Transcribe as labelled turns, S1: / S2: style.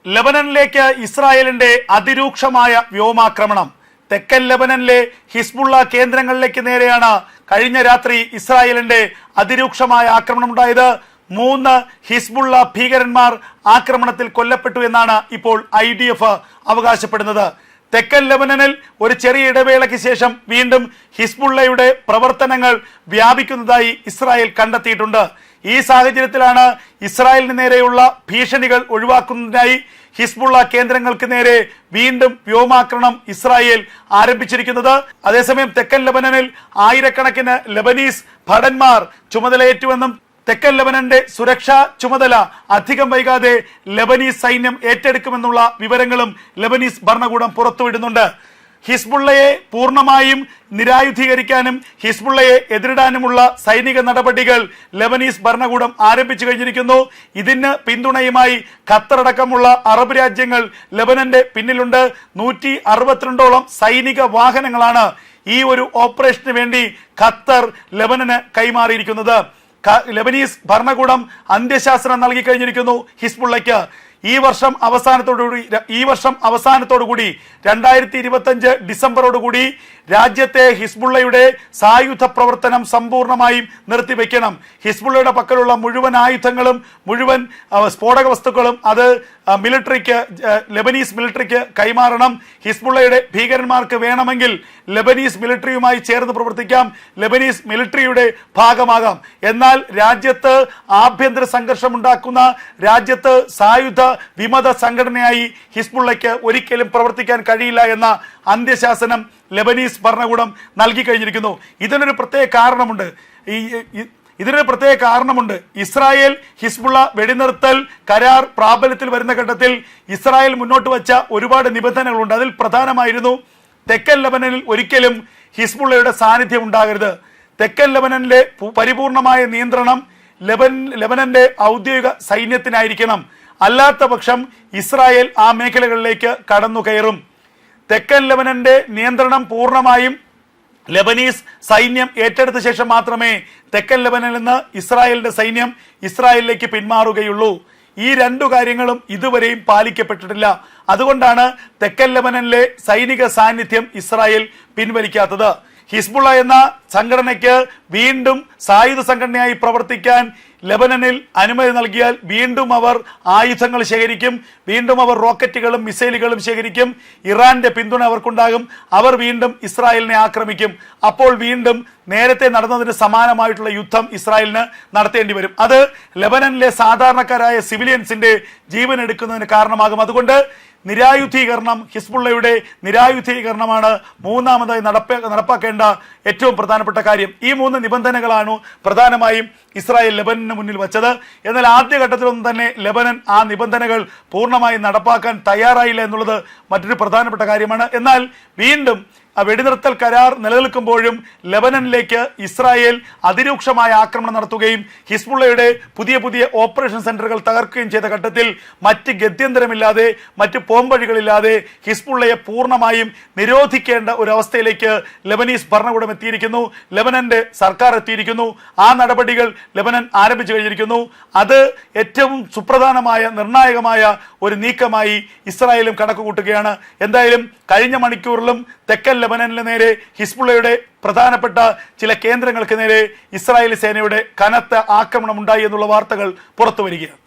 S1: ലബനനിലേക്ക് ഇസ്രായേലിന്റെ അതിരൂക്ഷമായ വ്യോമാക്രമണം. തെക്കൻ ലബനനിലെ ഹിസ്ബുള്ള കേന്ദ്രങ്ങളിലേക്ക് നേരെയാണ് കഴിഞ്ഞ രാത്രി ഇസ്രായേലിന്റെ അതിരൂക്ഷമായ ആക്രമണം ഉണ്ടായത്. 3 ഹിസ്ബുള്ള ഭീകരന്മാർ ആക്രമണത്തിൽ കൊല്ലപ്പെട്ടു എന്നാണ് ഇപ്പോൾ IDF അവകാശപ്പെടുന്നത്. തെക്കൻ ലബനനിൽ ഒരു ചെറിയ ഇടവേളയ്ക്ക് ശേഷം വീണ്ടും ഹിസ്ബുള്ളയുടെ പ്രവർത്തനങ്ങൾ വ്യാപിക്കുന്നതായി ഇസ്രായേൽ കണ്ടെത്തിയിട്ടുണ്ട്. ഈ സാഹചര്യത്തിലാണ് ഇസ്രായേലിന് നേരെയുള്ള ഭീഷണികൾ ഒഴിവാക്കുന്നതിനായി ഹിസ്ബുള്ള കേന്ദ്രങ്ങൾക്ക് നേരെ വീണ്ടും വ്യോമാക്രമണം ഇസ്രായേൽ ആരംഭിച്ചിരിക്കുന്നത്. അതേസമയം തെക്കൻ ലബനനിൽ ആയിരക്കണക്കിന് ലബനീസ് ഭടന്മാർ ചുമതലയേറ്റുവെന്നും തെക്കൻ ലബനന്റെ സുരക്ഷാ ചുമതല അധികം വൈകാതെ ലബനീസ് സൈന്യം ഏറ്റെടുക്കുമെന്നുള്ള വിവരങ്ങളും ലബനീസ് ഭരണകൂടം പുറത്തുവിടുന്നുണ്ട്. ഹിസ്ബുള്ളയെ പൂർണ്ണമായും നിരായുധീകരിക്കാനും ഹിസ്ബുള്ളയെ എതിരിടാനുമുള്ള സൈനിക നടപടികൾ ലബനീസ് ഭരണകൂടം ആരംഭിച്ചു കഴിഞ്ഞിരിക്കുന്നു. ഇതിന് പിന്തുണയുമായി ഖത്തറടക്കമുള്ള അറബ് രാജ്യങ്ങൾ ലബനന്റെ പിന്നിലുണ്ട്. 162ഓളം സൈനിക വാഹനങ്ങളാണ് ഈ ഒരു ഓപ്പറേഷന് വേണ്ടി ഖത്തർ ലബനന് കൈമാറിയിരിക്കുന്നത്. ലബനീസ് ഭരണകൂടം അന്ത്യശാസനം നൽകി കഴിഞ്ഞിരിക്കുന്നു ഹിസ്ബുള്ളയ്ക്ക്. ഈ വർഷം അവസാനത്തോടുകൂടി 2025 ഡിസംബറോടുകൂടി രാജ്യത്തെ ഹിസ്ബുള്ളയുടെ സായുധ പ്രവർത്തനം സമ്പൂർണ്ണമായും നിർത്തിവെക്കണം. ഹിസ്ബുള്ളയുടെ പക്കലുള്ള മുഴുവൻ ആയുധങ്ങളും മുഴുവൻ സ്ഫോടക വസ്തുക്കളും അത് ലബനീസ് മിലിറ്ററിക്ക് കൈമാറണം. ഹിസ്ബുള്ളയുടെ ഭീകരന്മാർക്ക് വേണമെങ്കിൽ ലബനീസ് മിലിറ്ററിയുമായി ചേർന്ന് പ്രവർത്തിക്കാം, ലബനീസ് മിലിറ്ററിയുടെ ഭാഗമാകാം. എന്നാൽ രാജ്യത്ത് ആഭ്യന്തര സംഘർഷം ഉണ്ടാക്കുന്ന, രാജ്യത്ത് സായുധ വിമത സംഘടനയായി ഹിസ്ബുള്ളയ്ക്ക് ഒരിക്കലും പ്രവർത്തിക്കാൻ കഴിയില്ല എന്ന അന്ത്യശാസനം ലബനീസ് ഭരണകൂടം നൽകി കഴിഞ്ഞിരിക്കുന്നു. ഇതിനൊരു പ്രത്യേക കാരണമുണ്ട്. ഇസ്രായേൽ ഹിസ്ബുള്ള വെടിനിർത്തൽ കരാർ പ്രാബല്യത്തിൽ വരുന്ന ഘട്ടത്തിൽ ഇസ്രായേൽ മുന്നോട്ട് വച്ച ഒരുപാട് നിബന്ധനകളുണ്ട്. അതിൽ പ്രധാനമായിരുന്നു തെക്കൻ ലബനനിൽ ഒരിക്കലും ഹിസ്ബുള്ളയുടെ സാന്നിധ്യം ഉണ്ടാകരുത്. തെക്കൻ ലബനനിലെ പരിപൂർണമായ നിയന്ത്രണം ലബനന്റെ ഔദ്യോഗിക സൈന്യത്തിനായിരിക്കണം. അല്ലാത്ത പക്ഷം ഇസ്രായേൽ ആ മേഖലകളിലേക്ക് കടന്നു കയറും. തെക്കൻ ലബനന്റെ നിയന്ത്രണം പൂർണ്ണമായും ലബനീസ് സൈന്യം ഏറ്റെടുത്ത ശേഷം മാത്രമേ തെക്കൻ ലബനനിൽ നിന്ന് ഇസ്രായേലിന്റെ സൈന്യം ഇസ്രായേലിലേക്ക് പിന്മാറുകയുള്ളൂ. ഈ 2 കാര്യങ്ങളും ഇതുവരെയും പാലിക്കപ്പെട്ടിട്ടില്ല. അതുകൊണ്ടാണ് തെക്കൻ ലബനനിലെ സൈനിക സാന്നിധ്യം ഇസ്രായേൽ പിൻവലിക്കാത്തത്. ഹിസ്ബുള്ള എന്ന സംഘടനയ്ക്ക് വീണ്ടും സായുധ സംഘടനയായി പ്രവർത്തിക്കാൻ ലബനനിൽ അനുമതി നൽകിയാൽ വീണ്ടും അവർ ആയുധങ്ങൾ ശേഖരിക്കും, വീണ്ടും അവർ റോക്കറ്റുകളും മിസൈലുകളും ശേഖരിക്കും. ഇറാന്റെ പിന്തുണ അവർക്കുണ്ടാകും. അവർ വീണ്ടും ഇസ്രായേലിനെ ആക്രമിക്കും. അപ്പോൾ വീണ്ടും നേരത്തെ നടന്നതിന് സമാനമായിട്ടുള്ള യുദ്ധം ഇസ്രായേലിന് നടത്തേണ്ടി വരും. അത് ലബനനിലെ സാധാരണക്കാരായ സിവിലിയൻസിന്റെ ജീവൻ എടുക്കുന്നതിന് കാരണമാകും. അതുകൊണ്ട് നിരായുധീകരണം, ഹിസ്ബുള്ളയുടെ നിരായുധീകരണമാണ് മൂന്നാമതായി നടപ്പാക്കേണ്ട ഏറ്റവും പ്രധാനപ്പെട്ട കാര്യം. ഈ 3 നിബന്ധനകളാണ് പ്രധാനമായും ഇസ്രായേൽ ലബനന് മുന്നിൽ വച്ചത്. എന്നാൽ ആദ്യഘട്ടത്തിലൊന്നും തന്നെ ലബനൻ ആ നിബന്ധനകൾ പൂർണ്ണമായി നടപ്പാക്കാൻ തയ്യാറായില്ല എന്നുള്ളത് മറ്റൊരു പ്രധാനപ്പെട്ട കാര്യമാണ്. എന്നാൽ വീണ്ടും വെടിനിർത്തൽ കരാർ നിലനിൽക്കുമ്പോഴും ലബനനിലേക്ക് ഇസ്രായേൽ അതിരൂക്ഷമായ ആക്രമണം നടത്തുകയും ഹിസ്ബുള്ളയുടെ പുതിയ ഓപ്പറേഷൻ സെന്ററുകൾ തകർക്കുകയും ചെയ്ത ഘട്ടത്തിൽ മറ്റ് ഗത്യന്തരമില്ലാതെ, മറ്റ് പോംവഴികളില്ലാതെ ഹിസ്ബുള്ളയെ പൂർണ്ണമായും നിരോധിക്കേണ്ട ഒരു അവസ്ഥയിലേക്ക് ലബനീസ് ഭരണകൂടം എത്തിയിരിക്കുന്നു. ലബനന്റെ സർക്കാർ എത്തിയിരിക്കുന്നു. ആ നടപടികൾ ലബനൻ ആരംഭിച്ചു കഴിഞ്ഞിരിക്കുന്നു. അത് ഏറ്റവും സുപ്രധാനമായ നിർണായകമായ ഒരു നീക്കമായി ഇസ്രായേലും കണക്കുകൂട്ടുകയാണ്. എന്തായാലും കഴിഞ്ഞ മണിക്കൂറിലും തെക്കൻ ലബനനിന് നേരെ ഹിസ്ബുള്ളയുടെ പ്രധാനപ്പെട്ട ചില കേന്ദ്രങ്ങൾക്ക് നേരെ ഇസ്രായേലി സേനയുടെ കനത്ത ആക്രമണം ഉണ്ടായി എന്നുള്ള വാർത്തകൾ പുറത്തു വരികയാണ്.